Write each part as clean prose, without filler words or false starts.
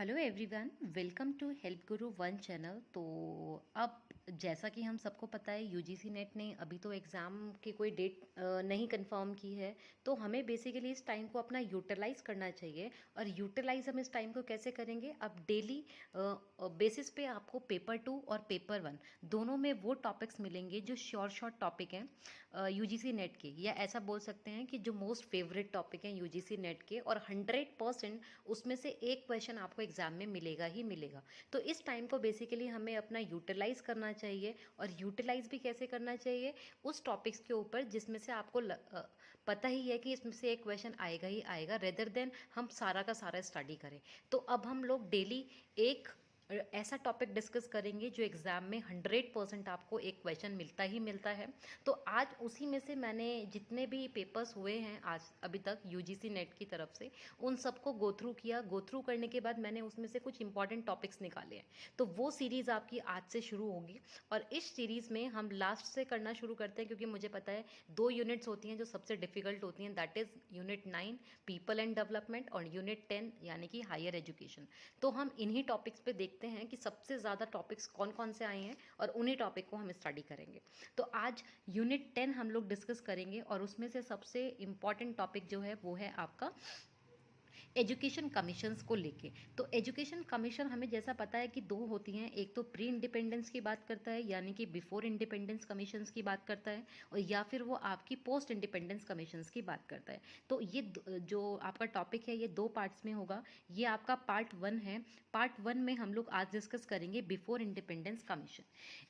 Hello everyone, welcome to help Guru one channel. तो अब जैसा कि हम सबको पता है, यूजीसी नेट ने अभी तो एग्ज़ाम की कोई डेट नहीं कंफर्म की है। तो हमें बेसिकली इस टाइम को अपना यूटिलाइज़ करना चाहिए। और यूटिलाइज़ हम इस टाइम को कैसे करेंगे? अब डेली बेसिस पे आपको पेपर 2 और पेपर 1 दोनों में वो टॉपिक्स मिलेंगे जो शॉर्ट टॉपिक हैं यूजीसी नेट के, या ऐसा बोल सकते हैं कि जो मोस्ट फेवरेट टॉपिक हैं यूजीसी नेट के, और 100% उसमें से एक क्वेश्चन आपको एग्जाम में मिलेगा ही मिलेगा। तो इस टाइम को बेसिकली हमें अपना यूटिलाइज करना चाहिए। और यूटिलाइज भी कैसे करना चाहिए? उस टॉपिक्स के ऊपर जिसमें से आपको पता ही है कि इसमें से एक क्वेश्चन आएगा ही आएगा, रेदर देन हम सारा का सारा स्टडी करें। तो अब हम लोग डेली एक ऐसा टॉपिक डिस्कस करेंगे जो एग्ज़ाम में 100% आपको एक क्वेश्चन मिलता ही मिलता है। तो आज उसी में से मैंने जितने भी पेपर्स हुए हैं आज अभी तक यूजीसी नेट की तरफ से, उन सबको गो थ्रू किया। गो थ्रू करने के बाद मैंने उसमें से कुछ इंपॉर्टेंट टॉपिक्स निकाले हैं। तो वो सीरीज़ आपकी आज से शुरू होगी। और इस सीरीज़ में हम लास्ट से करना शुरू करते हैं, क्योंकि मुझे पता है 2 यूनिट्स होती हैं जो सबसे डिफिकल्ट होती हैं, that is unit 9 people and development और यूनिट 10 यानी कि हायर एजुकेशन। तो हम इन्हीं टॉपिक्स पे देखते हैं कि सबसे ज़्यादा टॉपिक्स कौन कौन से आए हैं, और उन्हीं टॉपिक को हम स्टडी करेंगे। तो आज यूनिट 10 हम लोग डिस्कस करेंगे, और उसमें से सबसे इम्पॉर्टेंट टॉपिक जो है वो है आपका एजुकेशन कमीशंस को लेके। तो एजुकेशन कमीशन हमें जैसा पता है कि 2 होती हैं, एक तो प्री इंडिपेंडेंस की बात करता है यानी कि बिफोर इंडिपेंडेंस कमीशंस की बात करता है, और या फिर वो आपकी पोस्ट इंडिपेंडेंस कमीशंस की बात करता है। तो ये जो आपका टॉपिक है ये 2 पार्ट्स में होगा। ये आपका पार्ट 1 है। पार्ट 1 में हम लोग आज डिस्कस करेंगे बिफोर इंडिपेंडेंस कमीशन।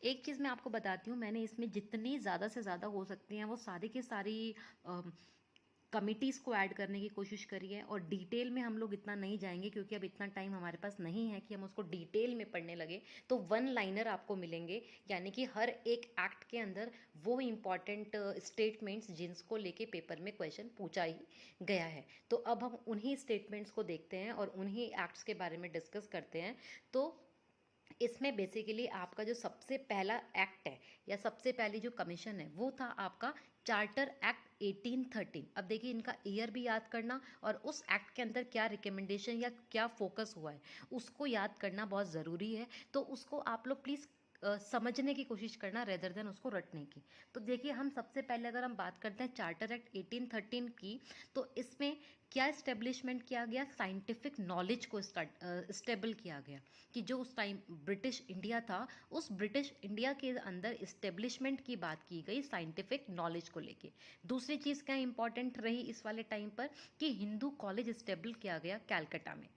एक चीज़ मैं आपको बताती हूँ, मैंने इसमें जितनी ज़्यादा से ज़्यादा हो सकती हैं वो सारी की सारी कमिटीज़ को ऐड करने की कोशिश करी है। और डिटेल में हम लोग इतना नहीं जाएंगे, क्योंकि अब इतना टाइम हमारे पास नहीं है कि हम उसको डिटेल में पढ़ने लगे। तो 1 लाइनर आपको मिलेंगे, यानी कि हर एक एक्ट के अंदर वो इम्पॉर्टेंट स्टेटमेंट्स जिनको लेके पेपर में क्वेश्चन पूछा ही गया है। तो अब हम उन्हीं स्टेटमेंट्स को देखते हैं और उन्हीं एक्ट्स के बारे में डिस्कस करते हैं। तो इसमें बेसिकली आपका जो सबसे पहला एक्ट है या सबसे पहली जो कमीशन है वो था आपका चार्टर एक्ट 1813। अब देखिए, इनका ईयर भी याद करना और उस एक्ट के अंदर क्या रिकमेंडेशन या क्या फोकस हुआ है उसको याद करना बहुत ज़रूरी है। तो उसको आप लोग प्लीज़ समझने की कोशिश करना रेदर देन उसको रटने की। तो देखिए, हम सबसे पहले अगर हम बात करते हैं चार्टर एक्ट 1813 की, तो इसमें क्या इस्टेब्लिशमेंट किया गया? साइंटिफिक नॉलेज को स्टेबल किया गया। कि जो उस टाइम ब्रिटिश इंडिया था, उस ब्रिटिश इंडिया के अंदर इस्टेब्लिशमेंट की बात की गई साइंटिफिक नॉलेज को लेके। दूसरी चीज़ क्या इंपॉर्टेंट रही इस वाले टाइम पर? कि हिंदू कॉलेज इस्टेब्लिश किया गया कैलकाटा में।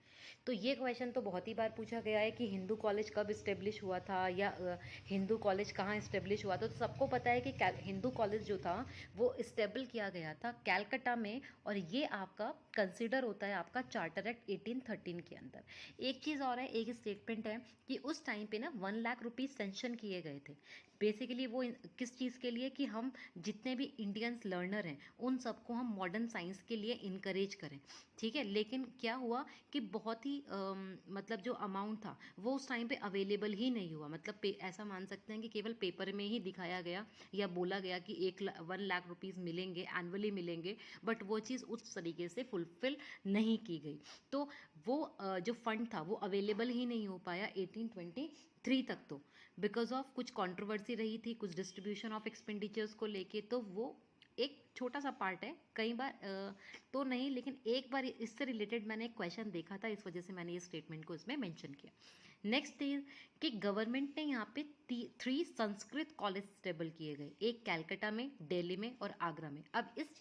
तो ये क्वेश्चन तो बहुत ही बार पूछा गया है कि हिंदू कॉलेज कब इस्टेब्लिश हुआ था, या हिंदू कॉलेज कहाँ इस्टेब्लिश हुआ था। तो सबको पता है कि हिंदू कॉलेज जो था वो इस्टेबल किया गया था कैलकाटा में, और ये आपका कंसिडर होता है आपका चार्टर एक्ट 1813 के अंदर। एक चीज़ और है, एक स्टेटमेंट है कि उस टाइम पे ना 1 लाख रुपीज़ सेंशन किए गए थे। बेसिकली वो किस चीज़ के लिए? कि हम जितने भी इंडियंस लर्नर हैं उन सबको हम मॉडर्न साइंस के लिए इनकरेज करें। ठीक है, लेकिन क्या हुआ कि बहुत ही मतलब जो अमाउंट था वो उस टाइम पे अवेलेबल ही नहीं हुआ। मतलब ऐसा मान सकते हैं कि केवल पेपर में ही दिखाया गया या बोला गया कि 1 लाख रुपीज़ मिलेंगे, एनुअली मिलेंगे, बट वो चीज़ उस तरीके से फुलफिल नहीं की गई। तो वो जो फंड था वो अवेलेबल ही नहीं हो पाया 1823 तक। तो बिकॉज ऑफ कुछ कंट्रोवर्सी रही थी, कुछ डिस्ट्रीब्यूशन ऑफ एक्सपेंडिचर्स को लेके। तो वो एक छोटा सा पार्ट है, कई बार तो नहीं, लेकिन एक बार इससे रिलेटेड मैंने एक क्वेश्चन देखा था, इस वजह से मैंने ये स्टेटमेंट को इसमें मेंशन किया। नेक्स्ट इज कि गवर्नमेंट ने यहाँ पे 3 संस्कृत कॉलेज स्टेबल किए गए, एक कैलकाटा में, दिल्ली में और आगरा में। अब इस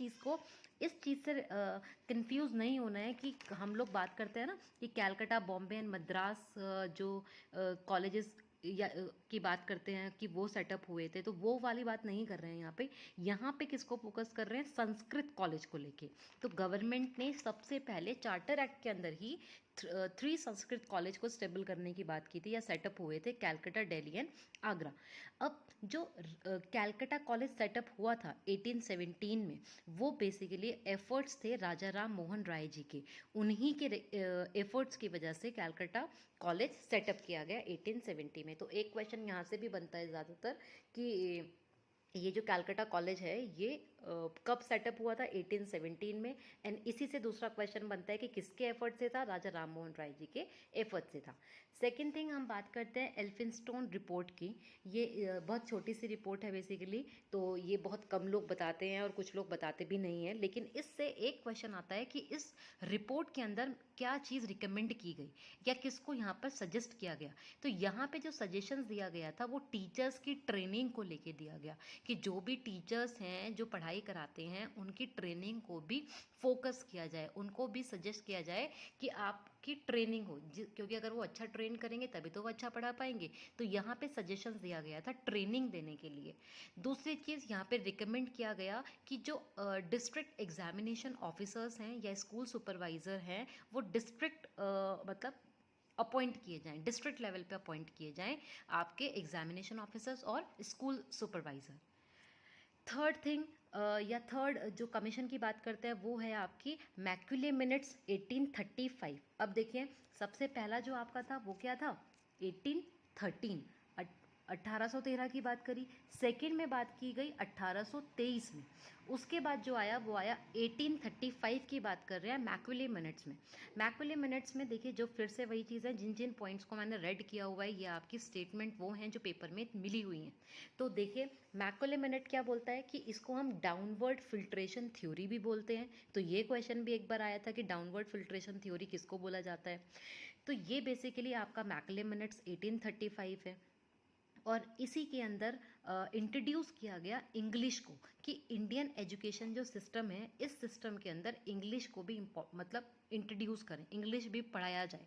चीज़ से कंफ्यूज नहीं होना है कि हम लोग बात करते हैं ना कि कैलकाटा, बॉम्बे एंड मद्रास जो कॉलेजेस या की बात करते हैं कि वो सेटअप हुए थे, तो वो वाली बात नहीं कर रहे हैं यहाँ पे। यहाँ पे किसको फोकस कर रहे हैं? संस्कृत कॉलेज को लेके। तो गवर्नमेंट ने सबसे पहले चार्टर एक्ट के अंदर ही 3 संस्कृत कॉलेज को स्टेबल करने की बात की थी, या सेटअप हुए थे, कैलकाटा, दिल्ली एंड आगरा। अब जो कैलकाटा कॉलेज सेटअप हुआ था 1817 में, वो बेसिकली एफर्ट्स थे राजा राम मोहन राय जी के। उन्हीं के एफर्ट्स की वजह से कैलकाटा कॉलेज सेटअप किया गया 1870 में। तो एक क्वेश्चन यहाँ से भी बनता है ज़्यादातर कि ये जो कैलकाटा कॉलेज है ये कब सेटअप हुआ था? 1817 में। एंड इसी से दूसरा क्वेश्चन बनता है कि किसके एफर्ट से था? राजा राम मोहन राय जी के एफर्ट से था। सेकेंड थिंग, हम बात करते हैं एल्फिंस्टोन रिपोर्ट की। ये बहुत छोटी सी रिपोर्ट है बेसिकली, तो ये बहुत कम लोग बताते हैं और कुछ लोग बताते भी नहीं हैं, लेकिन इससे एक क्वेश्चन आता है कि इस रिपोर्ट के अंदर क्या चीज़ रिकमेंड की गई या किसको यहाँ पर सजेस्ट किया गया। तो यहाँ पे जो सजेशंस दिया गया था वो टीचर्स की ट्रेनिंग को लेके दिया गया, कि जो भी टीचर्स हैं जो पढ़ाई कराते हैं उनकी ट्रेनिंग को भी फोकस किया जाए, उनको भी सजेस्ट किया जाए कि आपकी ट्रेनिंग हो, क्योंकि अगर वो अच्छा ट्रेन करेंगे तभी तो वो अच्छा पढ़ा पाएंगे। तो यहाँ पे सजेशंस दिया गया था ट्रेनिंग देने के लिए। दूसरी चीज़ यहाँ पे रिकमेंड किया गया कि जो डिस्ट्रिक्ट एग्जामिनेशन ऑफिसर्स हैं या स्कूल सुपरवाइज़र हैं वो डिस्ट्रिक्ट मतलब अपॉइंट किए जाएं, डिस्ट्रिक्ट लेवल पे अपॉइंट किए जाएं आपके एग्जामिनेशन ऑफिसर्स और स्कूल सुपरवाइज़र। थर्ड थिंग या थर्ड जो कमीशन की बात करते हैं वो है आपकी मैक्यूले मिनट्स 1835। अब देखिए, सबसे पहला जो आपका था वो क्या था? 1813, 1813 की बात करी। सेकंड में बात की गई 1823 में। उसके बाद जो आया वो आया 1835 की बात कर रहे हैं मैक्यूले मिनट्स में। मैक्यूले मिनट्स में देखिए, जो फिर से वही चीज़ है, जिन जिन पॉइंट्स को मैंने रेड किया हुआ है ये आपकी स्टेटमेंट वो हैं जो पेपर में मिली हुई हैं। तो देखिए, मैक्यूले मिनट क्या बोलता है कि इसको हम डाउनवर्ड फिल्ट्रेशन थ्योरी भी बोलते हैं। तो ये क्वेश्चन भी एक बार आया था कि डाउनवर्ड फिल्ट्रेशन थ्योरी किसको बोला जाता है। तो ये बेसिकली आपका मैक्यूले मिनट्स 1835 है। और इसी के अंदर इंट्रोड्यूस किया गया इंग्लिश को, कि इंडियन एजुकेशन जो सिस्टम है इस सिस्टम के अंदर इंग्लिश को भी मतलब इंट्रोड्यूस करें, इंग्लिश भी पढ़ाया जाए।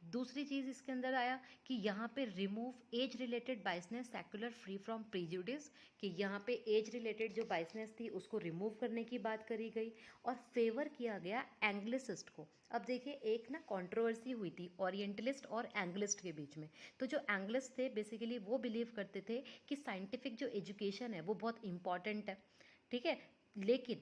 दूसरी चीज़ इसके अंदर आया कि यहाँ पे remove age related बाइसनेस secular free from prejudice, कि यहाँ पे एज रिलेटेड जो बाइसनेस थी उसको रिमूव करने की बात करी गई। और फेवर किया गया एंग्लिसिस्ट को। अब देखिए, एक ना कंट्रोवर्सी हुई थी ओरिएंटलिस्ट और एंग्लिस्ट के बीच में। तो जो एंग्लिस्ट थे बेसिकली वो बिलीव करते थे कि साइंटिफिक जो एजुकेशन है वो बहुत इंपॉर्टेंट है, ठीक है। लेकिन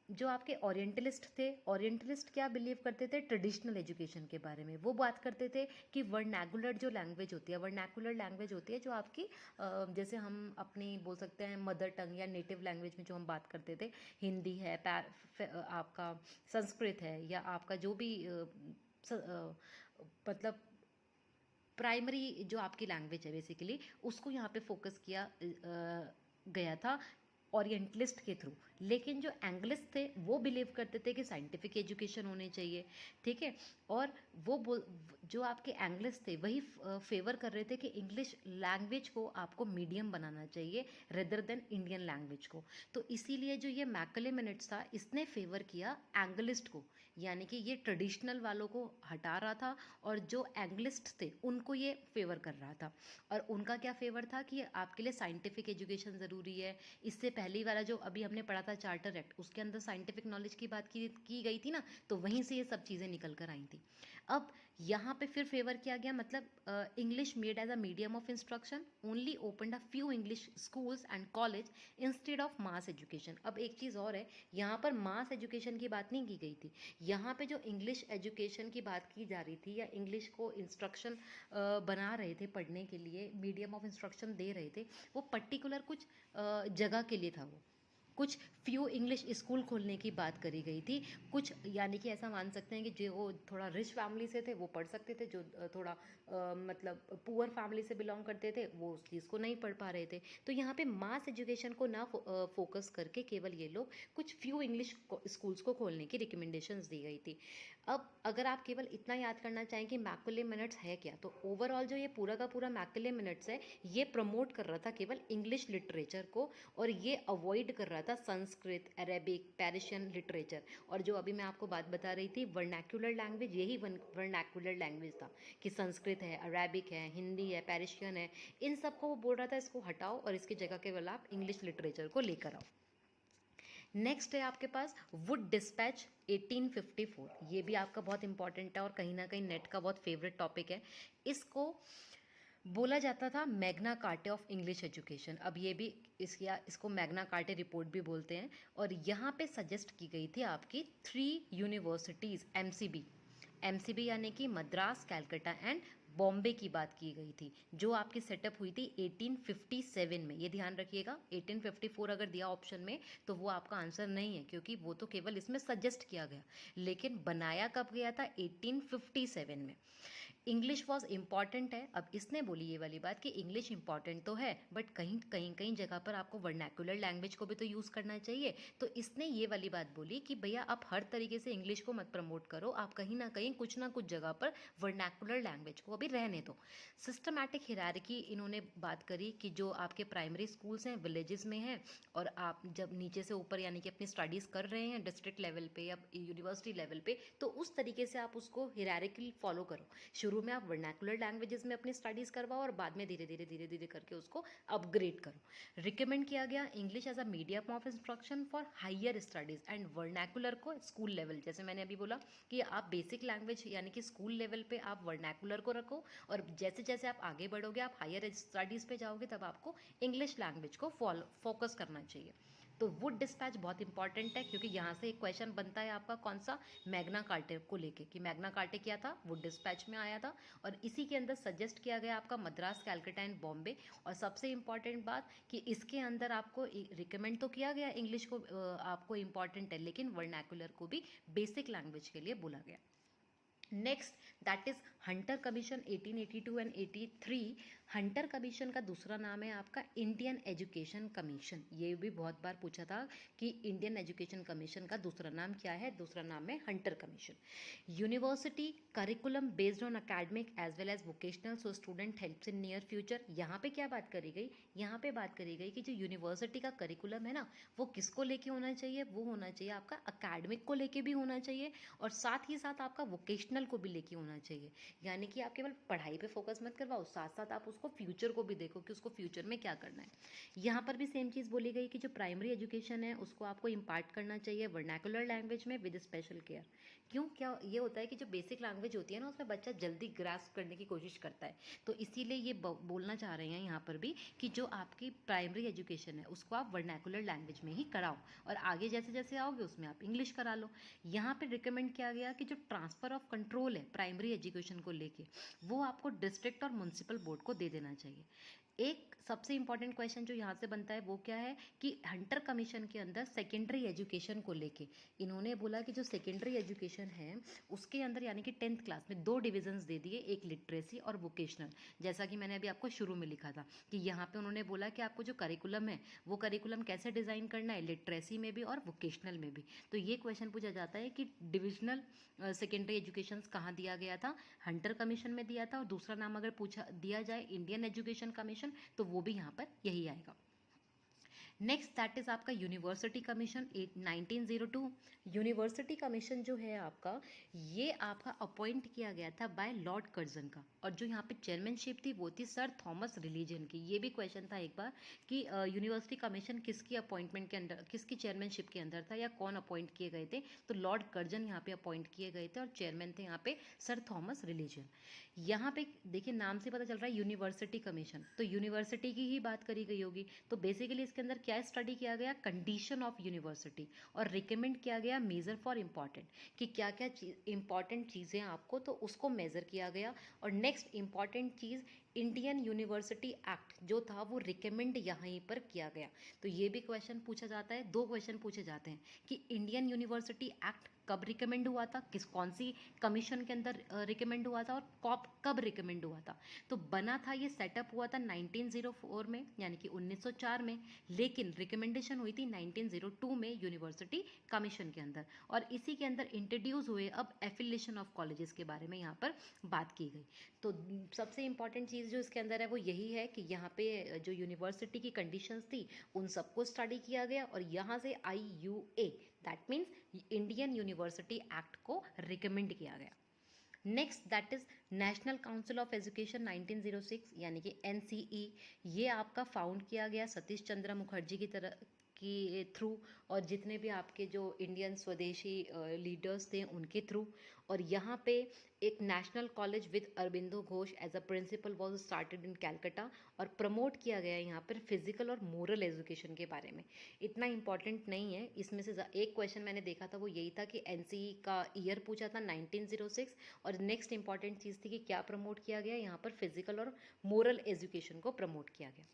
जो आपके ओरिएंटलिस्ट थे, ओरिएंटलिस्ट क्या बिलीव करते थे? ट्रेडिशनल एजुकेशन के बारे में वो बात करते थे कि वर्नैकुलर जो लैंग्वेज होती है, वर्नैकुलर लैंग्वेज होती है जो आपकी जैसे हम अपनी बोल सकते हैं मदर टंग या नेटिव लैंग्वेज में जो हम बात करते थे, हिंदी है, आपका संस्कृत है, या आपका जो भी मतलब प्राइमरी जो आपकी लैंग्वेज है बेसिकली, उसको यहाँ पे फोकस किया गया था ओरिएंटलिस्ट के थ्रू। लेकिन जो एंग्लिस्ट थे वो बिलीव करते थे कि साइंटिफिक एजुकेशन होनी चाहिए, ठीक है। और जो आपके एंग्लिस्ट थे वही फेवर कर रहे थे कि इंग्लिश लैंग्वेज को आपको मीडियम बनाना चाहिए रेदर देन इंडियन लैंग्वेज को। तो इसीलिए जो ये मैकले मिनट्स था इसने फेवर किया एंग्लिस्ट को, यानी कि ये ट्रेडिशनल वालों को हटा रहा था और जो एंग्लिस्ट थे उनको ये फेवर कर रहा था। और उनका क्या फेवर था कि आपके लिए साइंटिफिक एजुकेशन ज़रूरी है। इससे पहली वाला जो अभी हमने पढ़ा था चार्टर एक्ट, उसके अंदर साइंटिफिक नॉलेज की बात की गई थी ना, तो वहीं से ये सब चीज़ें निकल कर आई थी। अब यहाँ पे फिर फेवर किया गया, मतलब English made as a medium of instruction only open a few English schools and college instead of mass education. अब एक चीज़ और है, यहाँ पर मास एजुकेशन की बात नहीं की गई थी। यहाँ पे जो इंग्लिश एजुकेशन की बात की जा रही थी या इंग्लिश को इंस्ट्रक्शन बना रहे थे पढ़ने के लिए, मीडियम ऑफ इंस्ट्रक्शन दे रहे थे, वो पर्टिकुलर कुछ जगह के लिए था। वो कुछ फ्यू इंग्लिश स्कूल खोलने की बात करी गई थी। कुछ यानी कि ऐसा मान सकते हैं कि जो थोड़ा रिच फैमिली से थे वो पढ़ सकते थे, जो थोड़ा मतलब पुअर फैमिली से बिलोंग करते थे वो उस चीज़ को नहीं पढ़ पा रहे थे। तो यहाँ पे मास एजुकेशन को ना फोकस करके केवल ये लोग कुछ फ्यू इंग्लिश स्कूल्स को खोलने की रिकमेंडेशंस दी गई थी। अब अगर आप केवल इतना याद करना चाहें कि मैकुले मिनट्स है क्या, तो ओवरऑल जो ये पूरा का पूरा मैकुले मिनट्स है ये प्रमोट कर रहा था केवल इंग्लिश लिटरेचर को, और ये अवॉइड कर रहा था संस्कृत, अरेबिक, पेरिशियन लिटरेचर। और जो अभी मैं आपको बात बता रही थी वर्नैकुलर लैंग्वेज, यही वर्नैकुलर लैंग्वेज था कि संस्कृत है, अरेबिक है, हिंदी है, पेरिशियन है, इन सब को वो बोल रहा था इसको हटाओ और इसकी जगह केवल आप इंग्लिश लिटरेचर को लेकर आओ। नेक्स्ट है आपके पास वुड डिस्पैच 1854। ये भी आपका बहुत इंपॉर्टेंट है और कहीं ना कहीं नेट का बहुत फेवरेट टॉपिक है। इसको बोला जाता था मैग्ना कार्टे ऑफ इंग्लिश एजुकेशन। अब ये भी इसको मैग्ना कार्टे रिपोर्ट भी बोलते हैं। और यहाँ पे सजेस्ट की गई थी आपकी 3 यूनिवर्सिटीज़ एमसीबी, एमसीबी यानी कि मद्रास, कैलकाटा एंड बॉम्बे की बात की गई थी, जो आपकी सेटअप हुई थी 1857 में। ये ध्यान रखिएगा, 1854 अगर दिया ऑप्शन में तो वो आपका आंसर नहीं है, क्योंकि वो तो केवल इसमें सजेस्ट किया गया, लेकिन बनाया कब गया था? 1857 में। इंग्लिश वॉज इम्पॉर्टेंट है। अब इसने बोली ये वाली बात कि इंग्लिश इंपॉर्टेंट तो है, बट कहीं कहीं कहीं जगह पर आपको वर्नाकुलर लैंग्वेज को भी तो यूज़ करना चाहिए। तो इसने ये वाली बात बोली कि भैया आप हर तरीके से इंग्लिश को मत प्रमोट करो, आप कहीं ना कुछ जगह पर वर्नाकुलर लैंग्वेज को अभी रहने दो। सिस्टमैटिक हिरारकी इन्होंने बात करी कि जो आपके प्राइमरी स्कूल्स हैं विलेजेस में हैं, और आप जब नीचे से ऊपर यानी कि अपनी स्टडीज़ कर रहे हैं डिस्ट्रिक्ट लेवल पे या यूनिवर्सिटी लेवल पे, तो उस तरीके से आप उसको हिरारिकल फॉलो करो। शुरू में आप वर्नाकुलर लैंग्वेजेस में अपनी स्टडीज़ करवाओ और बाद में धीरे धीरे करके उसको अपग्रेड करो। रिकमेंड किया गया English as a medium of instruction for higher studies and vernacular को स्कूल लेवल। जैसे मैंने अभी बोला कि आप बेसिक लैंग्वेज यानी कि स्कूल लेवल पे आप वर्नाकुलर को रखो, और जैसे जैसे आप आगे बढ़ोगे, आप हायर स्टडीज़ पे जाओगे, तब आपको इंग्लिश लैंग्वेज को फोकस करना चाहिए। तो वुड डिस्पैच बहुत इंपॉर्टेंट है, क्योंकि यहाँ से एक क्वेश्चन बनता है आपका कौन सा? मैग्ना कार्टे को लेके, कि मैग्ना कार्टे क्या था? वुड डिस्पैच में आया था, और इसी के अंदर सजेस्ट किया गया आपका मद्रास, कैलकाटा एंड बॉम्बे। और सबसे इंपॉर्टेंट बात कि इसके अंदर आपको रिकमेंड तो किया गया इंग्लिश को आपको इंपॉर्टेंट है, लेकिन वर्नाकुलर को भी बेसिक लैंग्वेज के लिए बोला गया। Next that is Hunter commission 1882 and 83। Hunter commission का दूसरा नाम है आपका इंडियन एजुकेशन कमीशन। ये भी बहुत बार पूछा था कि इंडियन एजुकेशन कमीशन का दूसरा नाम क्या है? दूसरा नाम है Hunter commission. University curriculum based on academic as well as vocational, so student helps in near future. यहाँ पे क्या बात करी गई? यहाँ पे बात करी गई कि जो यूनिवर्सिटी का करिकुलम है ना, वो किसको लेके होना चाहिए? वो होना चाहिए आपका अकेडमिक को लेके भी होना चाहिए, और साथ ही साथ आपका वोकेशनल को भी लेके होना चाहिए। यानी कि आप केवल पढ़ाई पे फोकस मत करवाओ, साथ साथ आप उसको फ्यूचर को भी देखो कि उसको फ्यूचर में क्या करना है। यहाँ पर भी सेम चीज़ बोली गई कि जो प्राइमरी एजुकेशन है उसको आपको इम्पार्ट करना चाहिए वर्नाकुलर लैंग्वेज में विद स्पेशल केयर। क्यों? क्या ये होता है कि जो बेसिक लैंग्वेज होती है ना, उसमें बच्चा जल्दी ग्रास्प करने की कोशिश करता है, तो इसीलिए ये बोलना चाह रहे हैं यहाँ पर भी कि जो आपकी प्राइमरी एजुकेशन है उसको आप वर्नाकुलर लैंग्वेज में ही कराओ, और आगे जैसे जैसे आओगे उसमें आप इंग्लिश करा लो। यहाँ पे रिकमेंड किया गया कि जो ट्रांसफ़र ऑफ कंट्रोल है प्राइमरी एजुकेशन को लेके, वो आपको डिस्ट्रिक्ट और म्यूनसिपल बोर्ड को दे देना चाहिए। एक सबसे इंपॉर्टेंट क्वेश्चन जो यहाँ से बनता है वो क्या है कि हंटर कमीशन के अंदर सेकेंडरी एजुकेशन को लेके इन्होंने बोला कि जो सेकेंडरी एजुकेशन है उसके अंदर यानी कि 10th क्लास में 2 डिविजन्स दे दिए, एक लिटरेसी और वोकेशनल। जैसा कि मैंने अभी आपको शुरू में लिखा था कि यहाँ पे उन्होंने बोला कि आपको जो करिकुलम है वो करिकुलम कैसे डिज़ाइन करना है, लिटरेसी में भी और वोकेशनल में भी। तो ये क्वेश्चन पूछा जाता है कि डिविजनल सेकेंडरी एजुकेशन कहाँ दिया गया था? हंटर कमीशन में दिया था, और दूसरा नाम अगर पूछा दिया जाए इंडियन एजुकेशन कमीशन, तो वो भी यहाँ पर यही आएगा। नेक्स्ट दैट इज आपका यूनिवर्सिटी कमीशन 1902। यूनिवर्सिटी कमीशन जो है आपका, ये आपका अपॉइंट किया गया था बाय लॉर्ड कर्जन का, और जो यहाँ पे चेयरमैनशिप थी वो थी सर थॉमस रिलीजन की। ये भी क्वेश्चन था एक बार कि यूनिवर्सिटी कमीशन किसकी अपॉइंटमेंट के अंदर, किसकी चेयरमैनशिप के अंदर था, या कौन अपॉइंट किए गए थे? तो लॉर्ड कर्जन यहाँ पे अपॉइंट किए गए थे, और चेयरमैन थे यहाँ पे सर थॉमस रिलीजन। यहाँ पे देखिए नाम से पता चल रहा है यूनिवर्सिटी कमीशन, तो यूनिवर्सिटी की ही बात करी गई होगी। तो बेसिकली इसके अंदर क्या स्टडी किया गया? कंडीशन ऑफ यूनिवर्सिटी, और रिकमेंड किया गया मेजर फॉर इम्पॉर्टेंट, कि क्या क्या इंपॉर्टेंट चीज़ें आपको, तो उसको मेजर किया गया। और नेक्स्ट इंपॉर्टेंट चीज़ इंडियन यूनिवर्सिटी एक्ट जो था वो रिकमेंड यहाँ पर किया गया। तो ये भी क्वेश्चन पूछा जाता है, 2 क्वेश्चन पूछे जाते हैं कि इंडियन यूनिवर्सिटी एक्ट कब रिकमेंड हुआ था, कौन सी कमीशन के अंदर रिकमेंड हुआ था, और कब रिकमेंड हुआ था। तो बना था, ये सेटअप हुआ था 1904 में यानी कि 1904 में, लेकिन रिकमेंडेशन हुई थी 1902 में यूनिवर्सिटी कमीशन के अंदर, और इसी के अंदर इंट्रोड्यूस हुए अब एफिलिएशन ऑफ कॉलेजेस के बारे में यहाँ पर बात की गई। तो सबसे इंपॉर्टेंट चीज़ जो इसके अंदर है वो यही है कि यहाँ पे जो यूनिवर्सिटी की कंडीशंस थी उन सबको स्टडी किया गया, और यहाँ से IUA that means Indian university act को रिकमेंड किया गया। Next that is national council of education 1906 यानी कि NCE। ये आपका फाउंड किया गया सतीश चंद्र मुखर्जी की तरह के थ्रू, और जितने भी आपके जो इंडियन स्वदेशी लीडर्स थे उनके थ्रू। और यहाँ पे एक national college with Aurobindo Ghosh as a principal was started in Calcutta, और प्रमोट किया गया यहाँ पर फिजिकल और मोरल एजुकेशन के बारे में। इतना इंपॉर्टेंट नहीं है इसमें से। एक क्वेश्चन मैंने देखा था वो यही था कि एनसीई का ईयर पूछा था 1906, और नेक्स्ट इंपॉर्टेंट चीज़ थी कि क्या प्रमोट किया गया यहाँ पर, फिजिकल और मोरल एजुकेशन को प्रमोट किया गया।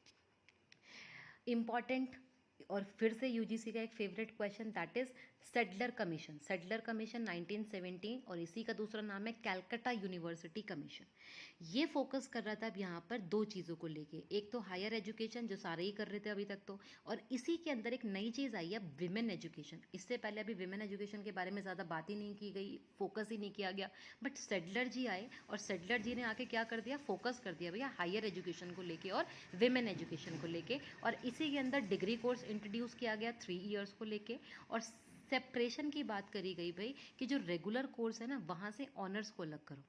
इम्पॉर्टेंट और फिर से यूजीसी का एक favourite question, that is Sedler commission. Sedler commission 1917, और इसी का दूसरा नाम है कैलकाटा यूनिवर्सिटी कमीशन। ये फोकस कर रहा था अब यहाँ पर दो चीज़ों को लेके, एक तो हायर एजुकेशन जो सारे ही कर रहे थे अभी तक तो, और इसी के अंदर एक नई चीज़ आई है विमेन एजुकेशन। इससे पहले अभी विमेन एजुकेशन के बारे में ज़्यादा बात ही नहीं की गई, फोकस ही नहीं किया गया, बट सेडलर जी आए और सेडलर जी ने आके क्या कर दिया, फोकस कर दिया भैया हायर एजुकेशन को लेके और विमेन एजुकेशन को लेके। और इसी के अंदर डिग्री कोर्स इंट्रोड्यूस किया गया 3 इयर्स को लेके, और सेपरेशन की बात करी गई भाई कि जो रेगुलर कोर्स है ना वहाँ से ऑनर्स को अलग करो,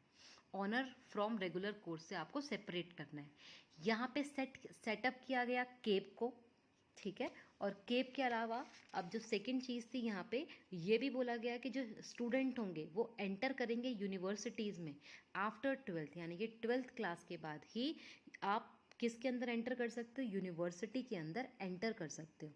ऑनर फ्रॉम रेगुलर कोर्स से आपको सेपरेट करना है। यहाँ पे सेटअप किया गया केप को, ठीक है। और केप के अलावा अब जो सेकंड चीज़ थी यहाँ पे ये भी बोला गया कि जो स्टूडेंट होंगे वो एंटर करेंगे यूनिवर्सिटीज़ में आफ्टर 12th, यानी कि 12th क्लास के बाद ही आप किसके अंदर एंटर कर सकते हो, यूनिवर्सिटी के अंदर एंटर कर सकते हो।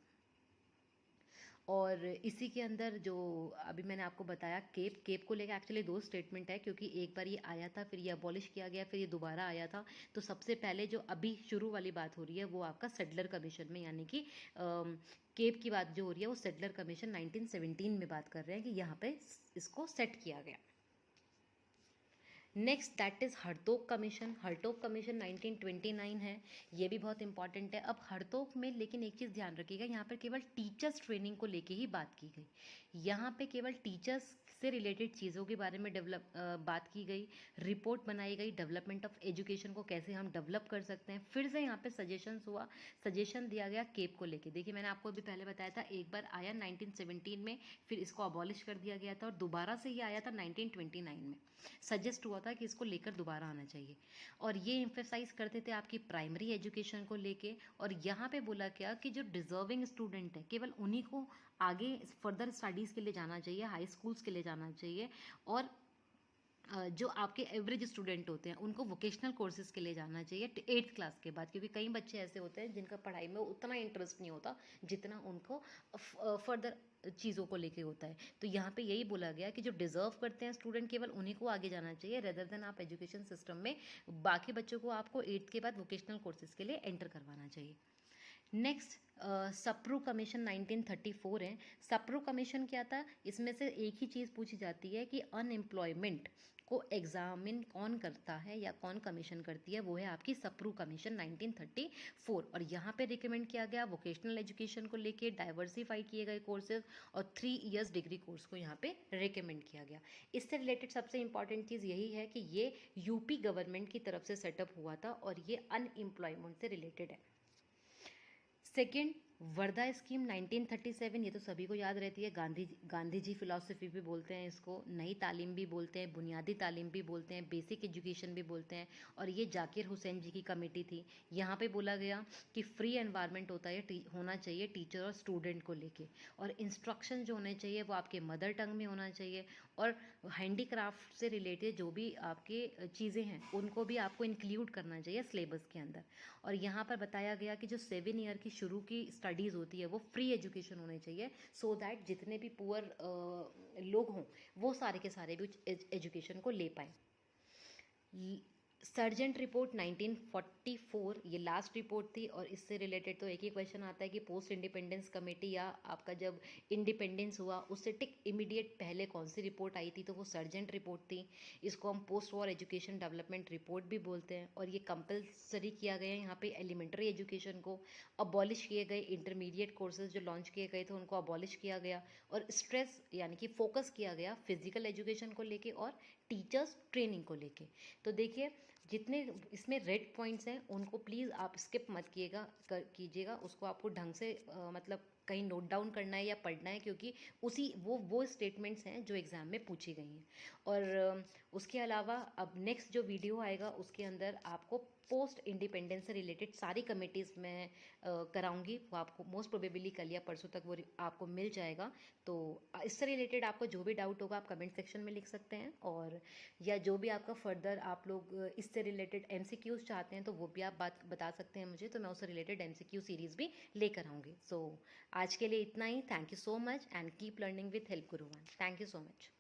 और इसी के अंदर जो अभी मैंने आपको बताया केप को लेकर एक्चुअली दो स्टेटमेंट है, क्योंकि एक बार ये आया था, फिर ये अबॉलिश किया गया, फिर ये दोबारा आया था। तो सबसे पहले जो अभी शुरू वाली बात हो रही है वो आपका सेडलर कमीशन में, यानी कि केप की बात जो हो रही है वो सेडलर कमीशन 1917 में बात कर रहे हैं कि यहाँ पे इसको सेट किया गया। Next that is Hartog commission. Hartog commission 1929 है, ये भी बहुत इंपॉर्टेंट है। अब हरतोक में लेकिन एक चीज़ ध्यान रखिएगा, यहाँ पर केवल टीचर्स ट्रेनिंग को लेके ही बात की गई। यहाँ पे केवल टीचर्स से रिलेटेड चीज़ों के बारे में बात की गई, रिपोर्ट बनाई गई डेवलपमेंट ऑफ एजुकेशन को कैसे हम डेवलप कर सकते हैं। फिर से यहाँ पे सजेशन दिया गया केप को लेके। देखिए मैंने आपको अभी पहले बताया था, एक बार आया 1917 में, फिर इसको अबॉलिश कर दिया गया था, और दोबारा से ही आया था 1929 में। सजेस्ट हुआ था कि इसको लेकर दोबारा आना चाहिए, और ये एम्फेसाइज करते थे आपकी प्राइमरी एजुकेशन को लेके। और यहाँ पे बोला क्या कि जो डिजर्विंग स्टूडेंट है केवल उन्हीं को आगे फर्दर स्टडीज़ के लिए जाना चाहिए, हाई स्कूल्स के लिए जाना चाहिए, और जो आपके एवरेज स्टूडेंट होते हैं उनको वोकेशनल कोर्सेज के लिए जाना चाहिए 8th क्लास के बाद, क्योंकि कई बच्चे ऐसे होते हैं जिनका पढ़ाई में उतना इंटरेस्ट नहीं होता जितना उनको फर्दर चीज़ों को लेके होता है। तो यहाँ पे यही बोला गया कि जो डिज़र्व करते हैं स्टूडेंट केवल उन्हीं को आगे जाना चाहिए, रेदर देन आप एजुकेशन सिस्टम में बाकी बच्चों को आपको 8th के बाद वोकेशनल कोर्सेज के लिए एंटर करवाना चाहिए। नेक्स्ट सप्रू कमीशन 1934 है। सप्रू कमीशन क्या था, इसमें से एक ही चीज़ पूछी जाती है कि अनएम्प्लॉयमेंट को एग्जामिन कौन करता है या कौन कमीशन करती है, वो है आपकी सप्रू कमीशन 1934। और यहाँ पे रिकमेंड किया गया वोकेशनल एजुकेशन को लेके डाइवर्सिफाई किए गए कोर्सेज, और 3 इयर्स डिग्री कोर्स को यहाँ पे रिकमेंड किया गया। इससे रिलेटेड सबसे इंपॉर्टेंट चीज़ यही है कि ये यूपी गवर्नमेंट की तरफ से सेटअप हुआ था, और ये अनएम्प्लॉयमेंट से रिलेटेड है। सेकेंड वर्धा स्कीम 1937, ये तो सभी को याद रहती है, गांधी जी फिलॉसफी भी बोलते हैं इसको, नई तालीम भी बोलते हैं, बुनियादी तालीम भी बोलते हैं, बेसिक एजुकेशन भी बोलते हैं। और ये जाकिर हुसैन जी की कमेटी थी। यहाँ पे बोला गया कि फ्री एनवायरनमेंट होना चाहिए टीचर और स्टूडेंट को लेके, और इंस्ट्रक्शन जो होने चाहिए वो आपके मदर टंग में होना चाहिए, और हैंडीक्राफ्ट से रिलेटेड जो भी आपके चीज़ें हैं उनको भी आपको इंक्लूड करना चाहिए सिलेबस के अंदर। और यहाँ पर बताया गया कि जो 7 ईयर की शुरू की स्टडीज़ होती है वो फ्री एजुकेशन होनी चाहिए, सो दैट जितने भी पुअर लोग हों वो सारे के सारे भी एजुकेशन को ले पाएँ। सर्जेंट रिपोर्ट 1944, ये लास्ट रिपोर्ट थी, और इससे रिलेटेड तो एक ही क्वेश्चन आता है कि पोस्ट इंडिपेंडेंस कमेटी या आपका जब इंडिपेंडेंस हुआ उससे टिक इमीडिएट पहले कौन सी रिपोर्ट आई थी, तो वो सर्जेंट रिपोर्ट थी। इसको हम post war education development report भी बोलते हैं। और ये कंपलसरी किया गया है यहाँ पे एलिमेंट्री एजुकेशन को, अबॉलिश किए गए इंटरमीडिएट कोर्सेज जो लॉन्च किए गए थे उनको अबॉलिश किया गया, और स्ट्रेस यानी कि फोकस किया गया फिजिकल एजुकेशन को लेके और टीचर्स ट्रेनिंग को लेके। तो देखिए जितने इसमें रेड पॉइंट्स हैं उनको प्लीज़ आप स्किप मत कीजिएगा, उसको आपको ढंग से मतलब कहीं नोट डाउन करना है या पढ़ना है, क्योंकि उसी वो स्टेटमेंट्स हैं जो एग्ज़ाम में पूछी गई हैं। और उसके अलावा अब नेक्स्ट जो वीडियो आएगा उसके अंदर आपको पोस्ट इंडिपेंडेंस से रिलेटेड सारी कमिटीज़ में कराऊंगी। वो आपको मोस्ट प्रोबेबली कल या परसों तक वो आपको मिल जाएगा। तो इससे रिलेटेड आपको जो भी डाउट होगा आप कमेंट सेक्शन में लिख सकते हैं, और या जो भी आपका फर्दर आप लोग इससे रिलेटेड एमसीक्यूज चाहते हैं तो वो भी आप बात बता सकते हैं मुझे, तो मैं उससे रिलेटेड एमसीक्यू सीरीज़ भी लेकर आऊँगी। सो आज के लिए इतना ही। Thank you so much and keep learning with help Guru one. Thank you so much.